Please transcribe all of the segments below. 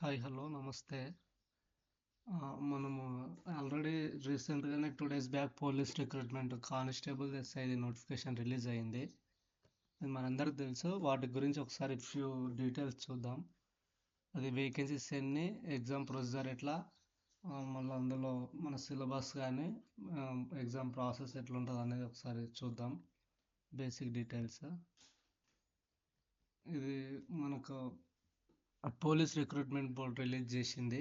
Hi hello నమస్తే. మనము already రీసెంట్గానే 2 days back police recruitment constable ఎస్ఐది నోటిఫికేషన్ రిలీజ్ అయింది. అది మనందరికి తెలుసు. వాటి గురించి ఒకసారి ఫ్యూ డీటెయిల్స్ చూద్దాం. అది వేకెన్సీస్ ఎన్ని, ఎగ్జామ్ ప్రొసీజర్ ఎట్లా, మళ్ళీ అందులో మన సిలబస్ కానీ ఎగ్జామ్ ప్రాసెస్ ఎట్లా ఉంటుంది అనేది ఒకసారి చూద్దాం. Basic details. ఇది మనకు పోలీస్ రిక్రూట్మెంట్ బోర్డ్ రిలీజ్ చేసింది.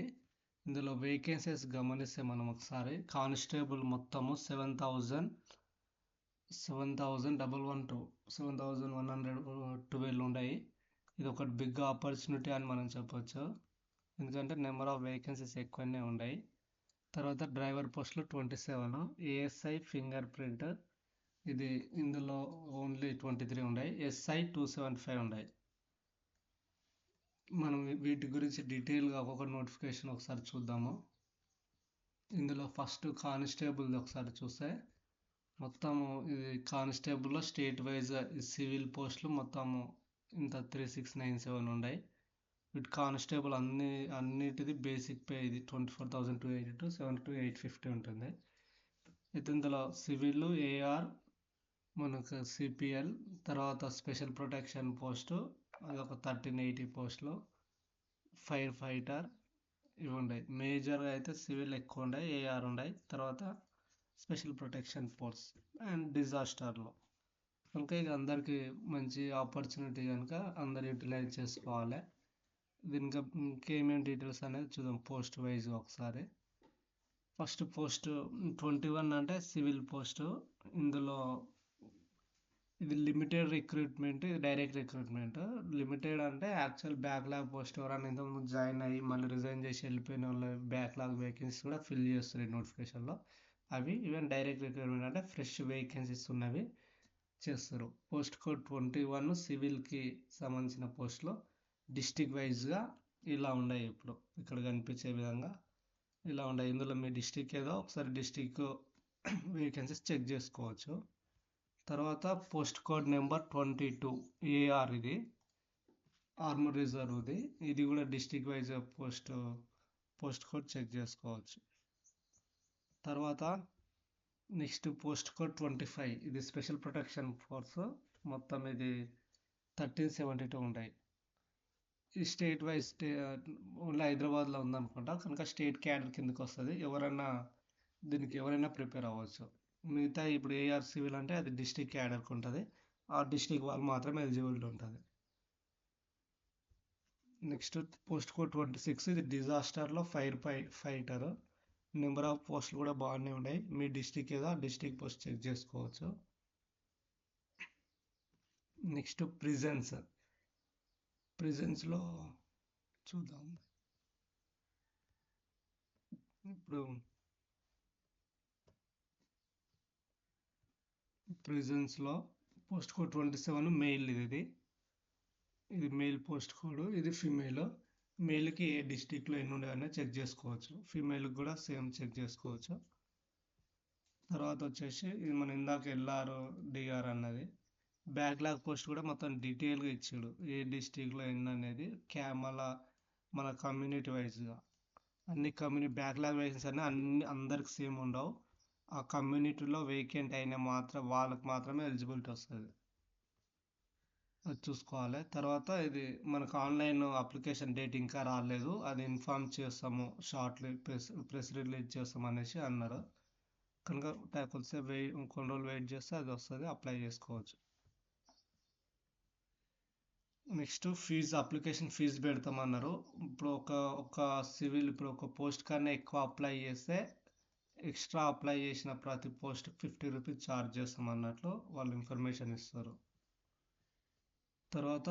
ఇందులో వేకెన్సీస్ గమనిస్తే మనం ఒకసారి కానిస్టేబుల్ మొత్తము 7,112 ఉన్నాయి. ఇది ఒకటి బిగ్ ఆపర్చునిటీ అని మనం చెప్పొచ్చు, ఎందుకంటే నెంబర్ ఆఫ్ వేకెన్సీస్ ఎక్కువనే ఉన్నాయి. తర్వాత డ్రైవర్ పోస్టులు 27, ఏఎస్ఐ ఫింగర్ ప్రింట్ ఇది ఇందులో ఓన్లీ 23 ఉన్నాయి, ఎస్ఐ 275 ఉన్నాయి. మనం వీటి గురించి డీటెయిల్గా ఒక్కొక్క నోటిఫికేషన్ ఒకసారి చూద్దాము. ఇందులో ఫస్ట్ కానిస్టేబుల్ ఒకసారి చూస్తే మొత్తము ఇది కానిస్టేబుల్లో స్టేట్ వైజ్ సివిల్ పోస్టులు మొత్తము ఇంత 3697 ఉన్నాయి. వీటి కానిస్టేబుల్ అన్నిటిది బేసిక్ పే ఇది 24,282, 72,850 ఉంటుంది. అయితే ఇందులో సివిల్ ఏఆర్, మనకు సిపిఎల్, తర్వాత స్పెషల్ ప్రొటెక్షన్ పోస్టు అదొక 1380 పోస్టులు, ఫైర్ ఫైటర్ ఇవి ఉన్నాయి. మేజర్గా అయితే సివిల్ ఎక్కువ ఉన్నాయి, ఏఆర్ ఉన్నాయి, తర్వాత స్పెషల్ ప్రొటెక్షన్ ఫోర్స్ అండ్ డిజాస్టర్లో. కనుక ఇది అందరికీ మంచి ఆపర్చునిటీ కనుక అందరు యూటిలైజ్ చేసుకోవాలి. దీనికి ఇంకేమేమి డీటెయిల్స్ అనేది చూద్దాం పోస్ట్ వైజ్గా ఒకసారి. ఫస్ట్ పోస్ట్ 21 అంటే సివిల్ పోస్టు. ఇందులో ఇది లిమిటెడ్ రిక్రూట్మెంట్, ఇది డైరెక్ట్ రిక్రూట్మెంట్. లిమిటెడ్ అంటే యాక్చువల్ బ్యాక్లాగ్ పోస్ట్ ఎవరైనా ఇంతకుముందు జాయిన్ అయ్యి మళ్ళీ రిజైన్ చేసి వెళ్ళిపోయిన వాళ్ళ బ్యాక్లాగ్ వేకెన్సీస్ కూడా ఫిల్ చేస్తారు నోటిఫికేషన్లో. అవి ఈవెన్ డైరెక్ట్ రిక్రూట్మెంట్ అంటే ఫ్రెష్ వేకెన్సీస్ ఉన్నవి చేస్తారు. పోస్ట్ కోడ్ 21 సివిల్కి సంబంధించిన పోస్టులు డిస్టిక్ వైజ్గా ఇలా ఉన్నాయి. ఇప్పుడు ఇక్కడ కనిపించే విధంగా ఇలా ఉన్నాయి. ఇందులో మీ డిస్టిక్ ఏదో ఒకసారి డిస్టిక్ వేకెన్సీస్ చెక్ చేసుకోవచ్చు. తర్వాత పోస్ట్ కోడ్ నెంబర్ 22 ఏఆర్, ఇది ఆర్మర్ రిజర్వ్ది. ఇది కూడా district wise post code check చేసుకోవచ్చు. తర్వాత నెక్స్ట్ పోస్ట్ కోడ్ 25 ఇది స్పెషల్ ప్రొటెక్షన్ ఫోర్స్. మొత్తం ఇది 1372 ఉంటాయి. ఈ స్టేట్ వైజ్ ఓన్లీ హైదరాబాద్లో ఉందనుకుంటా, కనుక స్టేట్ క్యాడర్ కిందకి వస్తుంది. ఎవరైనా ప్రిపేర్ అవ్వచ్చు. మిగతా ఇప్పుడు ఏఆర్ సివిల్ అంటే అది డిస్టిక్ క్యాడర్కి ఉంటుంది, ఆ డిస్టిక్ వాళ్ళు మాత్రమే ఎలిజిబిలిటీ ఉంటుంది. నెక్స్ట్ పోస్ట్ కోడ్ 26 ఇది డిజాస్టర్లో ఫైర్ ఫైటర్. నెంబర్ ఆఫ్ పోస్టులు కూడా బాగానే ఉన్నాయి. మీ డిస్టిక్ ఏదో ఆ డిస్టిక్ పోస్ట్ చెక్ చేసుకోవచ్చు. నెక్స్ట్ ప్రిజన్స్లో చూద్దాం. ఇప్పుడు ప్రిజన్స్లో పోస్ట్ కోడ్ 27 మెయిల్, ఇది మెయిల్ పోస్ట్ కోడ్, ఇది ఫీమేల్. మెయిల్కి ఏ డిస్టిక్లో ఎన్ని ఉండేవన్నీ చెక్ చేసుకోవచ్చు, ఫీమేల్కి కూడా సేమ్ చెక్ చేసుకోవచ్చు. తర్వాత వచ్చేసి ఇది మన ఇందాక ఎల్ఆర్ డిఆర్ అన్నది బ్యాక్లాగ్ పోస్ట్ కూడా మొత్తం డీటెయిల్గా ఇచ్చాడు, ఏ డిస్టిక్లో ఎన్ని అనేది. మన కమ్యూనిటీ వైజ్గా అన్ని బ్యాక్లాగ్ వేకెన్సీ అన్ని అందరికి సేమ్ ఉండవు. ఆ కమ్యూనిటీలో వేకెంట్ అయిన వాళ్ళకి మాత్రమే ఎలిజిబిలిటీ వస్తుంది, అది చూసుకోవాలి. తర్వాత ఇది మనకు ఆన్లైన్ అప్లికేషన్ డేట్ ఇంకా రాలేదు, అది ఇన్ఫార్మ్ చేస్తాము, షార్ట్లీ ప్రెస్ రిలీజ్ చేస్తాం అనేసి అన్నారు. కనుక కొన్ని రోజులు వెయిట్ చేస్తే అది వస్తుంది, అప్లై చేసుకోవచ్చు. నెక్స్ట్ అప్లికేషన్ ఫీజు పెడతామన్నారు. ఇప్పుడు ఒక సివిల్ ఇప్పుడు ఒక పోస్ట్ కన్నా ఎక్కువ అప్లై చేస్తే ఎక్స్ట్రా అప్లై చేసిన ప్రతి పోస్ట్ 50 రూపీస్ ఛార్జ్ చేస్తాం అన్నట్లు వాళ్ళు ఇన్ఫర్మేషన్ ఇస్తారు. తర్వాత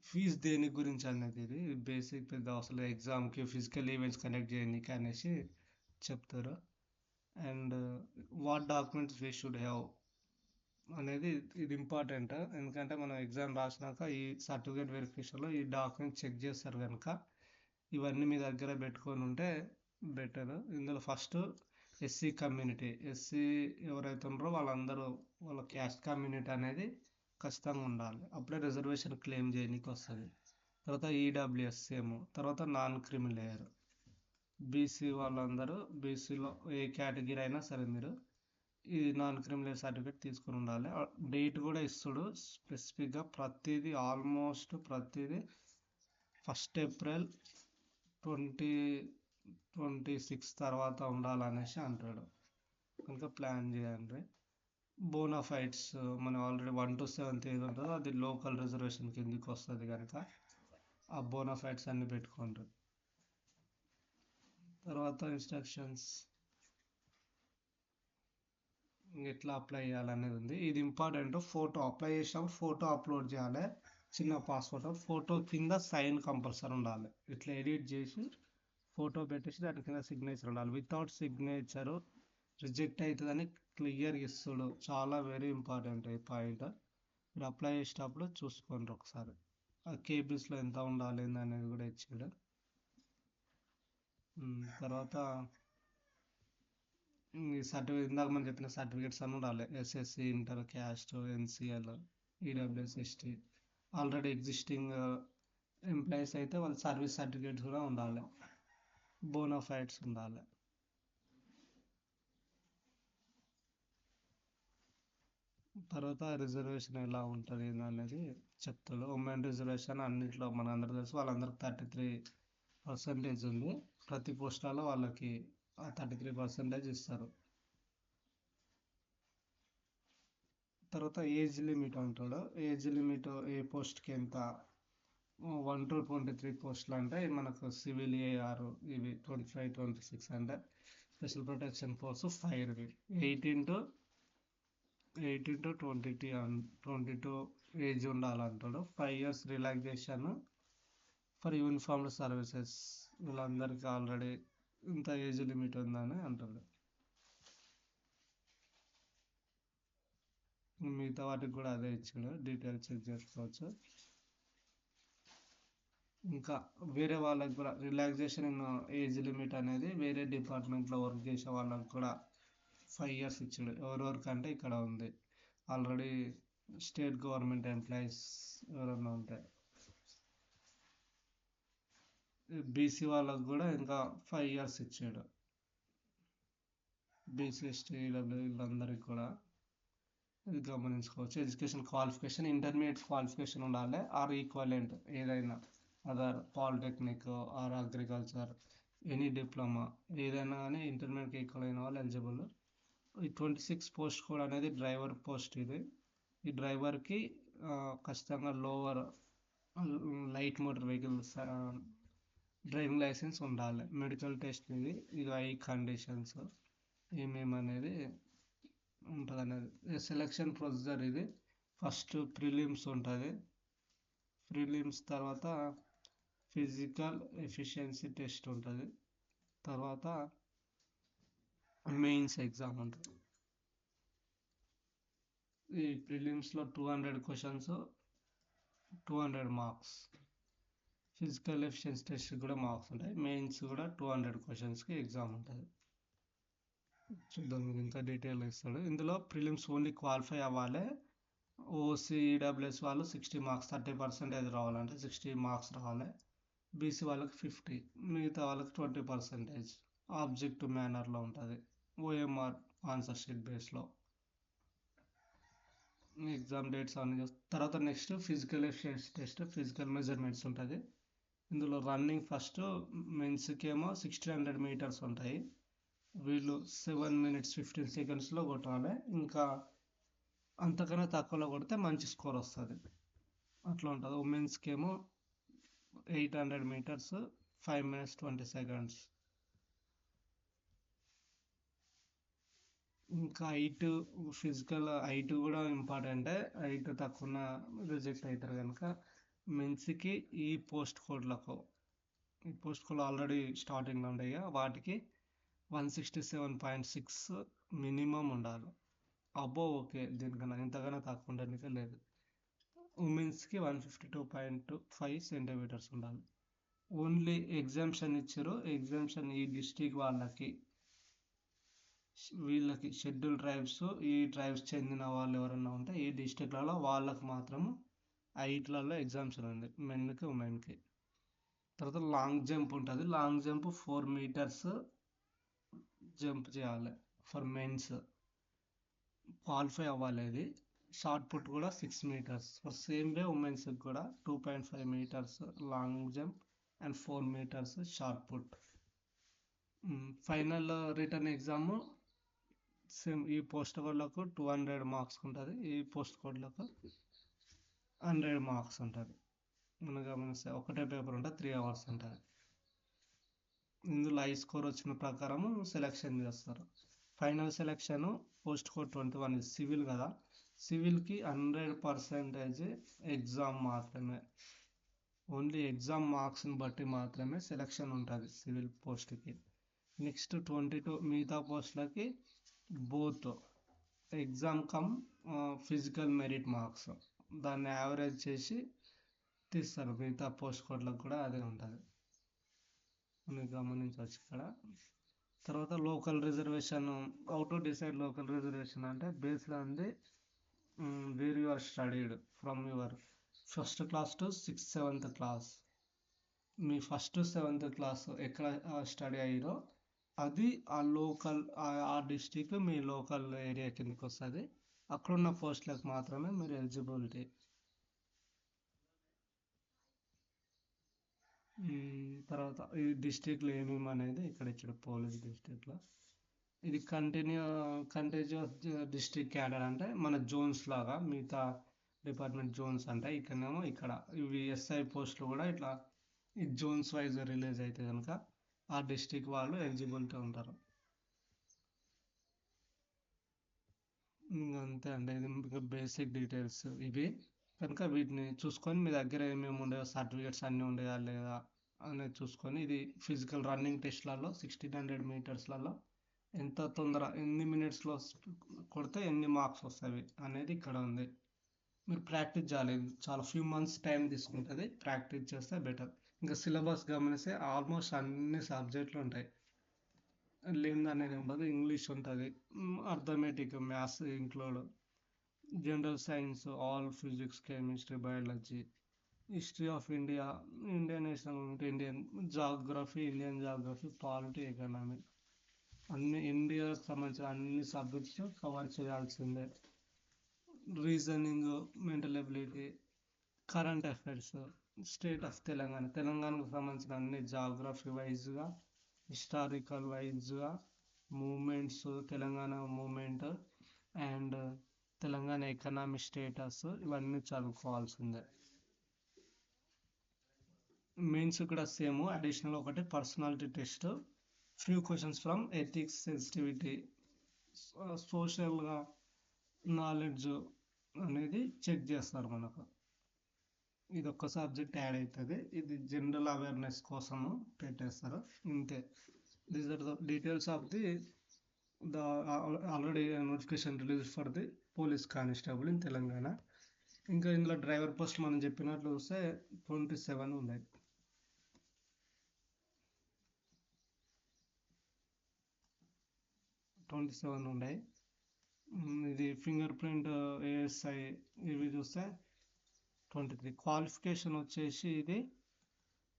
ఫీజు దేని గురించి అనేది ఇది బేసిక్ పెద్ద అసలు ఎగ్జామ్కి ఫిజికల్ ఈవెంట్స్ కండక్ట్ చేయడానికి అనేసి చెప్తారు. And what documents we should have అనేది ఇది ఇంపార్టెంట్, ఎందుకంటే మనం ఎగ్జామ్ రాసినాక ఈ సర్టిఫికేట్ వెరిఫికేషన్లో ఈ డాక్యుమెంట్ చెక్ చేస్తారు కనుక ఇవన్నీ మీ దగ్గర పెట్టుకొని ఉంటే బెటర్. ఇందులో ఫస్ట్ ఎస్సీ కమ్యూనిటీ, ఎస్సీ ఎవరైతే ఉన్నారో వాళ్ళందరూ వాళ్ళ క్యాస్ట్ కమ్యూనిటీ అనేది ఖచ్చితంగా ఉండాలి, అప్పుడే రిజర్వేషన్ క్లెయిమ్ చేయడానికి వస్తుంది. తర్వాత ఈడబ్ల్యూఎస్ సేమ్, తర్వాత నాన్ క్రిమి లేయర్. బీసీ వాళ్ళందరూ బీసీలో ఏ కేటగిరీ అయినా సరే మీరు ఈ నాన్ క్రిమినల్ సర్టిఫికేట్ తీసుకుని ఉండాలి. డేట్ కూడా ఇస్తాడు స్పెసిఫిక్గా, ప్రతిదీ ఆల్మోస్ట్ ప్రతిదీ 1 ఏప్రిల్ 2026 తర్వాత ఉండాలనేసి అంటాడు. కనుక ప్లాన్ చేయండి. బోనాఫైడ్స్ మనం ఆల్రెడీ 1 to 7th ఏది ఉంటుందో అది లోకల్ రిజర్వేషన్ కిందికి వస్తుంది కనుక ఆ బోనాఫైడ్స్ అన్ని పెట్టుకోండి. తర్వాత ఇన్స్ట్రక్షన్స్ ఎట్లా అప్లై చేయాలనేది ఉంది. ఇది ఇంపార్టెంట్. ఫోటో అప్లై చేసినప్పుడు ఫోటో అప్లోడ్ చేయాలి, చిన్న పాస్పోర్ట్. ఫోటో కింద సైన్ కంపల్సరీ ఉండాలి. ఇట్లా ఎడిట్ చేసి ఫోటో పెట్టేసి దాని కింద సిగ్నేచర్ ఉండాలి. వితౌట్ సిగ్నేచర్ రిజెక్ట్ అవుతుందని క్లియర్ ఇస్తాడు. చాలా వెరీ ఇంపార్టెంట్ ఈ పాయింట్. మీరు అప్లై చేసేటప్పుడు చూసుకోండి ఒకసారి. ఆ కేబీస్లో ఎంత ఉండాలి అనేది కూడా ఇచ్చాడు. తర్వాత ఈ సర్టిఫికేట్ ఇందాక మనం చెప్పిన సర్టిఫికేట్స్ అన్నీ ఉండాలి. SSC, inter, caste, NCL, EWS, ST. Already existing employees అయితే వాళ్ళ సర్వీస్ సర్టిఫికేట్స్ కూడా ఉండాలి. బోనాఫైడ్స్ ఉండాలి. తర్వాత రిజర్వేషన్ ఎలా ఉంటుంది అనేది చెప్తాడు. ఉమెన్ రిజర్వేషన్ అన్నింటిలో మన అందరూ తెలుసు, వాళ్ళందరికి 33% ఉంది. ప్రతి పోస్టాలో వాళ్ళకి 33% ఇస్తారు. తర్వాత ఏజ్ లిమిట్ అంటాడు. ఏజ్ లిమిట్ ఏ పోస్ట్కి ఎంత, 1 to 23 పోస్టులు అంటే మనకు సివిల్, ఏఆర్ ఇవి 25, 26 అంటే special protection force 5 18 to 22 age ఉండాలంటాడు. 5 years relaxation for uniformed services. వీళ్ళందరికీ ఆల్రెడీ ఇంత ఏజ్ లిమిట్ ఉందని అంటాడు. మిగతా వాటికి కూడా అదే ఇచ్చాడు, డీటెయిల్స్ చెక్ చేసుకోవచ్చు. ఇంకా వేరే వాళ్ళకి కూడా రిలాక్సేషన్ ఇన్ ఏజ్ లిమిట్ అనేది వేరే డిపార్ట్మెంట్లో వర్క్ చేసే వాళ్ళకి కూడా 5 years ఇచ్చాడు. ఎవరెవరికంటే ఇక్కడ ఉంది ఆల్రెడీ స్టేట్ గవర్నమెంట్ ఎంప్లాయీస్ ఎవరన్నా ఉంటే. బీసీ వాళ్ళకు కూడా ఇంకా 5 years ఇచ్చాడు. బీసీ, ఎస్టీ, ఈడబ్ల్యూ వీళ్ళందరికీ కూడా ఇది గమనించుకోవచ్చు. ఎడ్యుకేషన్ క్వాలిఫికేషన్ ఇంటర్మీడియట్ క్వాలిఫికేషన్ ఉండాలి ఆర్ ఈక్వలెంట్ ఏదైనా, other polytechnic or agriculture, any diploma ఏదైనా కానీ ఇంటర్మీడియట్కి ఈక్వల్ అయిన వాళ్ళు ఎలిజిబుల్. ఈ 26 పోస్ట్ కోడ్ అనేది డ్రైవర్ పోస్ట్. ఇది ఈ డ్రైవర్కి ఖచ్చితంగా lower light motor vehicles driving licence ఉండాలి. మెడికల్ టెస్ట్ ఇది ఐ కండిషన్స్ ఏమేమనేది ఉంటుంది అనేది. సెలక్షన్ ప్రొసీజర్ ఇది. ఫస్ట్ ప్రిలిమ్స్ ఉంటుంది. ప్రిలిమ్స్ తర్వాత ఫిజికల్ ఎఫిషియన్సీ టెస్ట్ ఉంటుంది. తర్వాత మెయిన్స్ ఎగ్జామ్ ఉంటుంది. ఈ ప్రిలిమ్స్లో 200 questions, 200 marks. Physical efficiency test కూడా మార్క్స్ ఉంటాయి. మెయిన్స్ కూడా 200 questions ఎగ్జామ్ ఉంటుంది. చూద్దాం, మీకు ఇంకా డీటెయిల్ ఇస్తాడు. ఇందులో ప్రిలిమ్స్ ఓన్లీ క్వాలిఫై అవ్వాలి. ఓసీ, ఈడబ్ల్యూఎస్ వాళ్ళు 60 marks 30% రావాలంటే 60 marks రావాలి. బీసీ వాళ్ళకి 50, మిగతా వాళ్ళకి 20%. ఆబ్జెక్టివ్ మేనర్లో ఉంటుంది. ఓఎంఆర్ ఆన్సర్ షీట్ బేస్లో ఎగ్జామ్ డేట్స్ అన్ని తర్వాత next physical efficiency test, physical measurements ఉంటుంది. ఇందులో రన్నింగ్ ఫస్ట్ మెన్స్కి ఏమో 1600 meters ఉంటాయి. వీళ్ళు 7 minutes 15 secondsలో కొట్టాలి. ఇంకా అంతకన్నా తక్కువలో కొడితే మంచి స్కోర్ వస్తుంది. అట్లా ఉంటుంది. ఉమెన్స్కి ఏమో 800 meters 5 minutes 20 seconds. ఇంకా హైట్, ఫిజికల్ హైట్ కూడా ఇంపార్టెంటే. హైట్ తక్కువ రిజెక్ట్ అవుతారు కనుక మెన్స్కి ఈ పోస్ట్ కోడ్లు ఆల్రెడీ స్టార్టింగ్లో ఉంటాయి, వాటికి 167.6 మినిమం ఉండాలి. అబోవ్ ఓకే, దీనికన్నా ఇంతకన్నా తక్కువ ఉండడానికి లేదు. ఉమెన్స్కి 152.5 centimeters ఉండాలి. ఓన్లీ ఎగ్జామ్షన్ ఇచ్చారు. ఎగ్జామ్షన్ ఈ డిస్టిక్ వాళ్ళకి, వీళ్ళకి షెడ్యూల్ ట్రైబ్స్, ఈ ట్రైబ్స్ చెందిన వాళ్ళు ఎవరైనా ఉంటే ఈ డిస్టిక్లలో వాళ్ళకి మాత్రం ఐట్లలో ఎగ్జామ్షన్ ఉంది, మెన్కి ఉమెన్కి. తర్వాత లాంగ్ జంప్ ఉంటుంది. లాంగ్ జంప్ 4 meters జంప్ చేయాలి ఫర్ మెన్స్, క్వాలిఫై అవ్వాలి. అది షార్ట్ పుట్ కూడా 6 meters. ఫర్ సేమ్ డే ఉమెన్స్కి కూడా 2.5 meters long jump and 4 meters shot put. Final return exam same ఈ పోస్ట్ కోడ్లకు 200 marks ఉంటుంది, ఈ పోస్ట్ కోడ్లకు 100 marks ఉంటుంది. మనం గమనిస్తే ఒకటే పేపర్ ఉంటుంది, 3 hours ఉంటుంది. ఇందులో హై స్కోర్ వచ్చిన ప్రకారం సెలెక్షన్ చేస్తారు. Final selection post code 21 civil కదా, సివిల్కి 100% ఎగ్జామ్ మాత్రమే, ఓన్లీ ఎగ్జామ్ మార్క్స్ని బట్టి మాత్రమే సెలెక్షన్ ఉంటుంది సివిల్ పోస్ట్కి. నెక్స్ట్ 22 మిగతా పోస్టులకి both exam come physical merit marks, దాన్ని యావరేజ్ చేసి తీస్తారు. మిగతా పోస్ట్ కోడ్లకు కూడా అదే ఉంటుంది, మీరు గమనించవచ్చు ఇక్కడ. తర్వాత local reservation, how to decide local reservation అంటే based on the where you are studied from your 1st class to 6th 7th class. మీ 1st 7th class ఎక్కడ స్టడీ అయ్యారో అది ఆ లోకల్ ఆ డిస్టిక్ మీ లోకల్ ఏరియా కిందకి వస్తుంది. అక్కడున్న పోస్టులకు మాత్రమే మీరు ఎలిజిబిలిటీ. తర్వాత ఈ డిస్టిక్లో ఏమేమి అనేది ఇక్కడ ఇచ్చాడు పోలీస్ డిస్టిక్లో. ఇది కంటిన్యూస్ డిస్ట్రిక్ట్ క్యాడర్ అంటే మన జోన్స్ లాగా, మిగతా డిపార్ట్మెంట్ జోన్స్ అంటే ఇక్కడనేమో ఇక్కడ ఇవి ఎస్ఐ పోస్టులు కూడా ఇట్లా ఈ జోన్స్ వైజ్ రిలీజ్ అయితే కనుక ఆ డిస్ట్రిక్ట్ వాళ్ళు ఎలిజిబిలిటీ ఉంటారు. అంతే అండి, ఇది బేసిక్ డీటెయిల్స్ ఇవి. కనుక వీటిని చూసుకొని మీ దగ్గర ఏమేమి ఉండేవో సర్టిఫికేట్స్ అన్నీ ఉండేవా లేదా అనేది చూసుకొని, ఇది ఫిజికల్ రన్నింగ్ టెస్ట్లలో 1600 metersలలో ఎంత తొందర ఎన్ని మినిట్స్లో కొడితే ఎన్ని మార్క్స్ వస్తాయి అనేది ఇక్కడ ఉంది. మీరు ప్రాక్టీస్ చేయాలి, చాలా ఫ్యూ మంత్స్ టైం తీసుకుంటుంది, ప్రాక్టీస్ చేస్తే బెటర్. ఇంకా సిలబస్ గమనిస్తే ఆల్మోస్ట్ అన్ని సబ్జెక్టులు ఉంటాయి, లేని అనేది ఉండదు. ఇంగ్లీష్ ఉంటుంది, arithmetic, maths include, general science, all physics, chemistry, biology, history of India, Indian national movement, Indian geography, Indian geography, polity, economy, అన్ని ఇండియాకి సంబంధించిన అన్ని సబ్జెక్ట్స్ కవర్ చేయాల్సిందే. Reasoning, mental ability, current affairs, state of తెలంగాణకు సంబంధించిన అన్ని geography వైజ్గా, historical వైజ్గా, movements, Telangana movement and Telangana economic status, ఇవన్నీ చదువుకోవాల్సిందే. మెయిన్స్ కూడా సేమ్, అడిషనల్ ఒకటి personality test, few questions from ethics, sensitivity, సోషల్గా నాలెడ్జ్ అనేది చెక్ చేస్తారు మనకు. ఇది ఒక్క సబ్జెక్ట్ యాడ్ అవుతుంది, ఇది జనరల్ అవేర్నెస్ కోసము పెట్టేస్తారు, ఇంతే. These are the details of the already notification release for the police constable in Telangana. ఇంకా ఇందులో డ్రైవర్ పోస్ట్ మనం చెప్పినట్లు చూస్తే 27 ఉన్నాయి. ఇది ఫింగర్ ప్రింట్, ఏఎస్ఐ, ఇవి చూస్తే 23. క్వాలిఫికేషన్ వచ్చేసి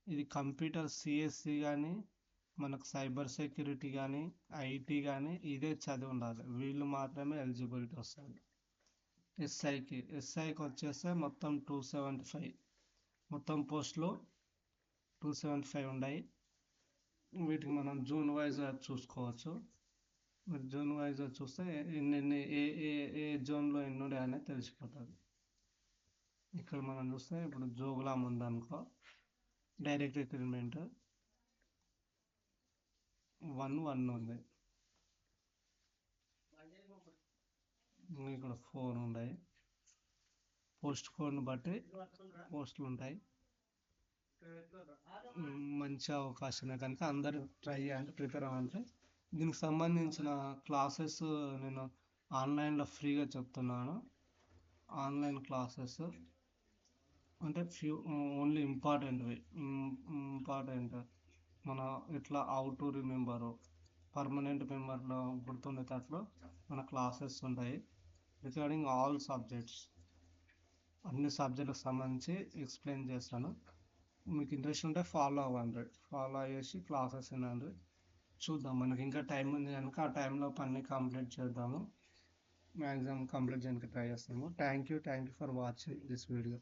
ఇది కంప్యూటర్ సిఎస్సి కానీ, మనకు సైబర్ సెక్యూరిటీ కానీ, ఐటీ కానీ ఇదే చదివి ఉండాలి, వీళ్ళు మాత్రమే ఎలిజిబిలిటీ వస్తుంది. ఎస్ఐకి వచ్చేస్తే మొత్తం 275, మొత్తం పోస్టులు 275 ఉన్నాయి. వీటికి మనం జోన్ వైజ్గా చూసుకోవచ్చు. మీరు జోన్ వైజ్గా చూస్తే ఎన్ని ఏ జోన్లో ఎన్ని ఉన్నాయి అనేది తెలిసిపోతుంది. ఇక్కడ మనం చూస్తే ఇప్పుడు జోగులాం ఉందనుకో, డైరెక్ట్ రిక్రూట్మెంట్ 1 ఉంది, ఇక్కడ 4 ఉన్నాయి. పోస్ట్ కోడ్ని బట్టి పోస్టులు ఉంటాయి. మంచి అవకాశమే కనుక అందరూ ట్రై చేయండి, ప్రిపేర్ అవ్వండి. దీనికి సంబంధించిన క్లాసెస్ నేను ఆన్లైన్లో ఫ్రీగా చెప్తున్నాను. ఆన్లైన్ క్లాసెస్ అంటే ఓన్లీ ఇంపార్టెంట్ మన ఇట్లా హౌ టు రిమెంబరు, పర్మనెంట్ మెంబర్లో గుర్తుండేటట్లు మన క్లాసెస్ ఉంటాయి రిగార్డింగ్ ఆల్ సబ్జెక్ట్స్. అన్ని సబ్జెక్టులకు సంబంధించి ఎక్స్ప్లెయిన్ చేస్తాను. మీకు ఇంట్రెస్ట్ ఉంటే ఫాలో అవ్వండి, ఫాలో అయ్యేసి క్లాసెస్ వినండి. చూద్దాం, మనకి ఇంకా టైం ఉంది కనుక ఆ టైంలో పని కంప్లీట్ చేద్దాము. మ్యాక్సిమం కంప్లీట్ చేయడానికి ట్రై చేస్తాము. Thank you for watching this video.